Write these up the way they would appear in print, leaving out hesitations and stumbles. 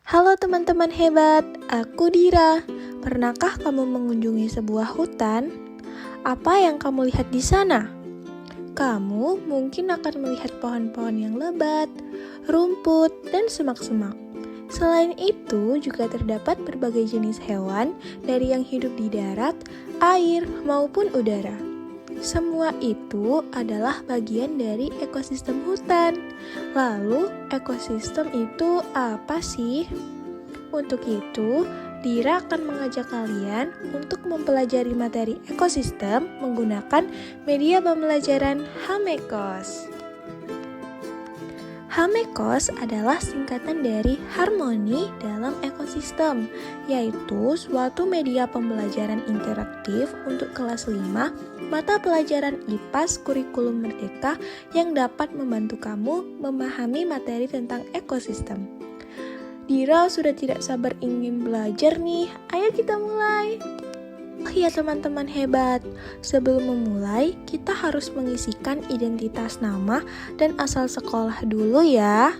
Halo teman-teman hebat, aku Dira. Pernahkah kamu mengunjungi sebuah hutan? Apa yang kamu lihat di sana? Kamu mungkin akan melihat pohon-pohon yang lebat, rumput, dan semak-semak. Selain itu, juga terdapat berbagai jenis hewan dari yang hidup di darat, air, maupun udara. Semua itu adalah bagian dari ekosistem hutan. Lalu, ekosistem itu apa sih? Untuk itu, Dira akan mengajak kalian untuk mempelajari materi ekosistem menggunakan media pembelajaran Hamekos. Hamekos adalah singkatan dari harmoni dalam ekosistem, yaitu suatu media pembelajaran interaktif untuk kelas 5 mata pelajaran IPAS Kurikulum Merdeka yang dapat membantu kamu memahami materi tentang ekosistem. Dira sudah tidak sabar ingin belajar nih, ayo kita mulai. Oh ya teman-teman hebat, sebelum memulai kita harus mengisikan identitas nama dan asal sekolah dulu ya.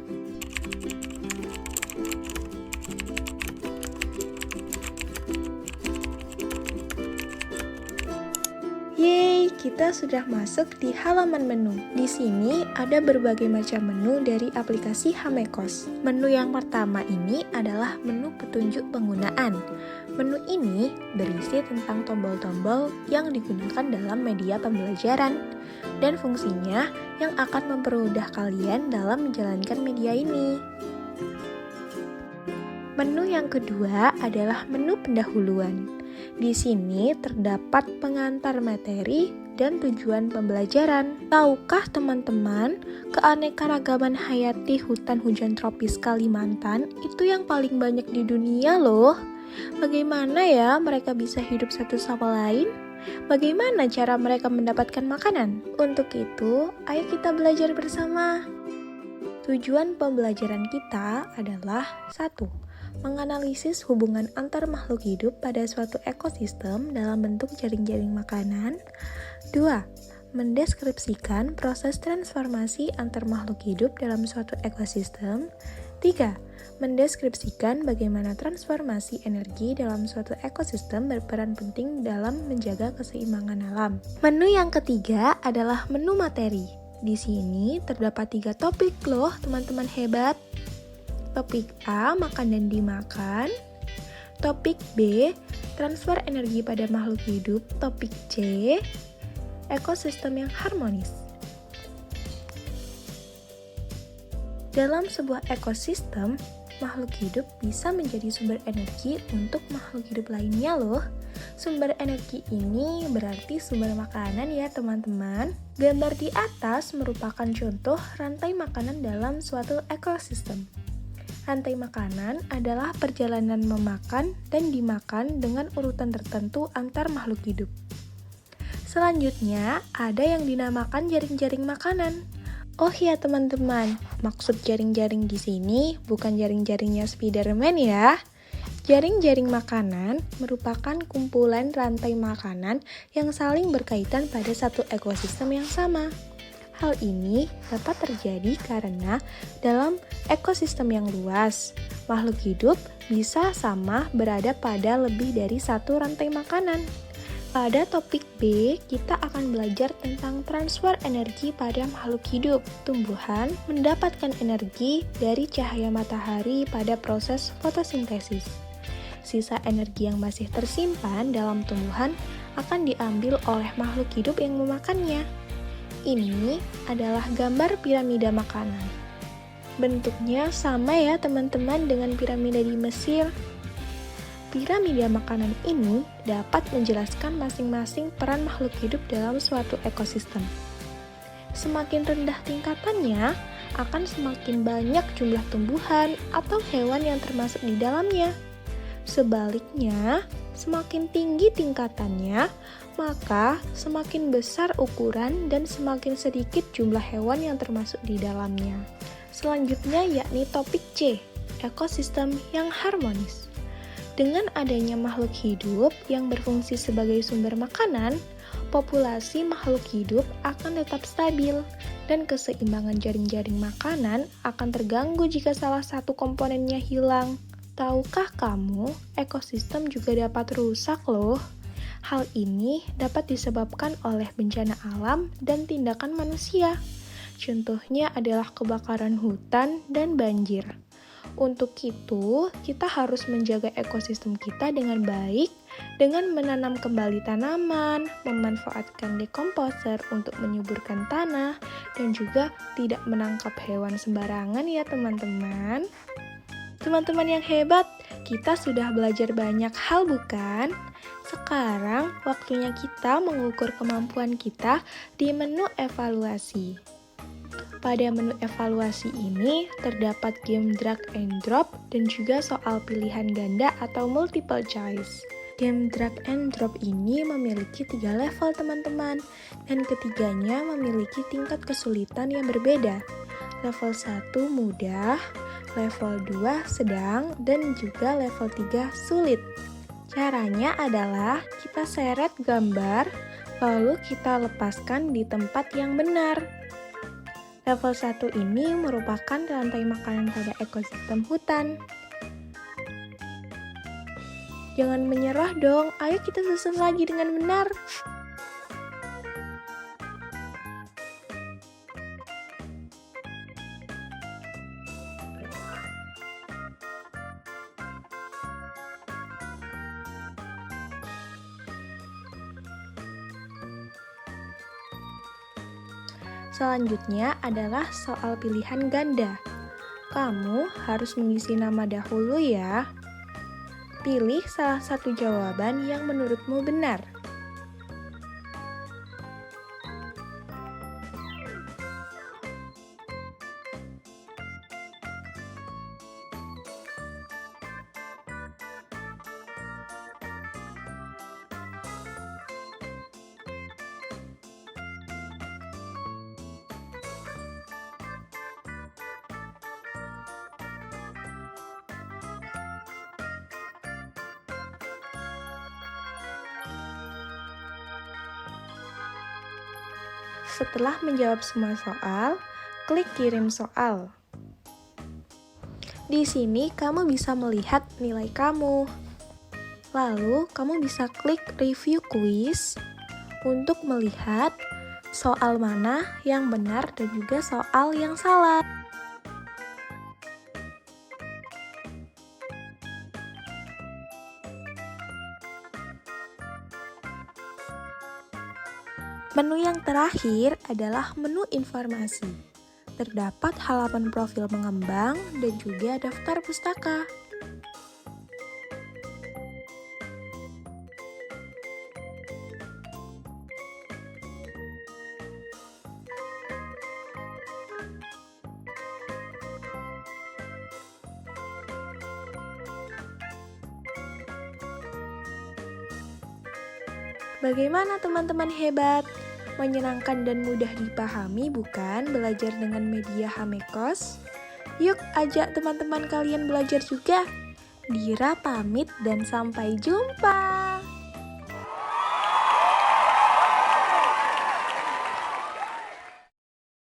Yeay, kita sudah masuk di halaman menu. Di sini ada berbagai macam menu dari aplikasi Hamekos. Menu yang pertama ini adalah menu petunjuk penggunaan. Menu ini berisi tentang tombol-tombol yang digunakan dalam media pembelajaran dan fungsinya yang akan mempermudah kalian dalam menjalankan media ini. Menu yang kedua adalah menu pendahuluan. Di sini terdapat pengantar materi dan tujuan pembelajaran. Tahukah teman-teman, keanekaragaman hayati hutan hujan tropis Kalimantan itu yang paling banyak di dunia loh. Bagaimana ya mereka bisa hidup satu sama lain? Bagaimana cara mereka mendapatkan makanan? Untuk itu, ayo kita belajar bersama. Tujuan pembelajaran kita adalah 1. Menganalisis hubungan antar makhluk hidup pada suatu ekosistem dalam bentuk jaring-jaring makanan. 2. Mendeskripsikan proses transformasi antar makhluk hidup dalam suatu ekosistem. 3. Mendeskripsikan bagaimana transformasi energi dalam suatu ekosistem berperan penting dalam menjaga keseimbangan alam. Menu yang ketiga adalah menu materi. Di sini terdapat 3 topik loh teman-teman hebat. Topik A, makan dan dimakan. Topik B, transfer energi pada makhluk hidup. Topik C, ekosistem yang harmonis. Dalam sebuah ekosistem, makhluk hidup bisa menjadi sumber energi untuk makhluk hidup lainnya loh. Sumber energi ini berarti sumber makanan ya teman-teman. Gambar di atas merupakan contoh rantai makanan dalam suatu ekosistem. Rantai makanan adalah perjalanan memakan dan dimakan dengan urutan tertentu antar makhluk hidup. Selanjutnya, ada yang dinamakan jaring-jaring makanan. Oh ya teman-teman, maksud jaring-jaring di sini bukan jaring-jaringnya Spiderman ya. Jaring-jaring makanan merupakan kumpulan rantai makanan yang saling berkaitan pada satu ekosistem yang sama. Hal ini dapat terjadi karena dalam ekosistem yang luas, makhluk hidup bisa sama berada pada lebih dari satu rantai makanan. Pada topik B, kita akan belajar tentang transfer energi pada makhluk hidup. Tumbuhan mendapatkan energi dari cahaya matahari pada proses fotosintesis. Sisa energi yang masih tersimpan dalam tumbuhan akan diambil oleh makhluk hidup yang memakannya. Ini adalah gambar piramida makanan. Bentuknya sama ya teman-teman dengan piramida di Mesir. Piramida makanan ini dapat menjelaskan masing-masing peran makhluk hidup dalam suatu ekosistem. Semakin rendah tingkatannya, akan semakin banyak jumlah tumbuhan atau hewan yang termasuk di dalamnya. Sebaliknya, semakin tinggi tingkatannya, maka semakin besar ukuran dan semakin sedikit jumlah hewan yang termasuk di dalamnya. Selanjutnya yakni topik C, ekosistem yang harmonis. Dengan adanya makhluk hidup yang berfungsi sebagai sumber makanan, populasi makhluk hidup akan tetap stabil dan keseimbangan jaring-jaring makanan akan terganggu jika salah satu komponennya hilang. Tahukah kamu, ekosistem juga dapat rusak loh. Hal ini dapat disebabkan oleh bencana alam dan tindakan manusia. Contohnya adalah kebakaran hutan dan banjir. Untuk itu, kita harus menjaga ekosistem kita dengan baik, dengan menanam kembali tanaman, memanfaatkan dekomposer untuk menyuburkan tanah, dan juga tidak menangkap hewan sembarangan ya teman-teman. Teman-teman yang hebat, kita sudah belajar banyak hal bukan? Sekarang waktunya kita mengukur kemampuan kita di menu evaluasi. Pada menu evaluasi ini terdapat game drag and drop dan juga soal pilihan ganda atau multiple choice. Game drag and drop ini memiliki 3 level teman-teman, dan ketiganya memiliki tingkat kesulitan yang berbeda. Level 1 mudah, level 2 sedang, dan juga level 3 sulit. Caranya adalah kita seret gambar, lalu kita lepaskan di tempat yang benar. Level 1 ini merupakan rantai makanan pada ekosistem hutan. Jangan menyerah dong, ayo kita susun lagi dengan benar. Selanjutnya adalah soal pilihan ganda. Kamu harus mengisi nama dahulu ya. Pilih salah satu jawaban yang menurutmu benar. Setelah menjawab semua soal, klik kirim soal. Di sini kamu bisa melihat nilai kamu. Lalu kamu bisa klik review quiz untuk melihat soal mana yang benar dan juga soal yang salah. Menu yang terakhir adalah menu informasi. Terdapat halaman profil pengembang dan juga daftar pustaka. Bagaimana teman-teman hebat? Menyenangkan dan mudah dipahami bukan belajar dengan media Hamekos? Yuk ajak teman-teman kalian belajar juga. Dira pamit dan sampai jumpa.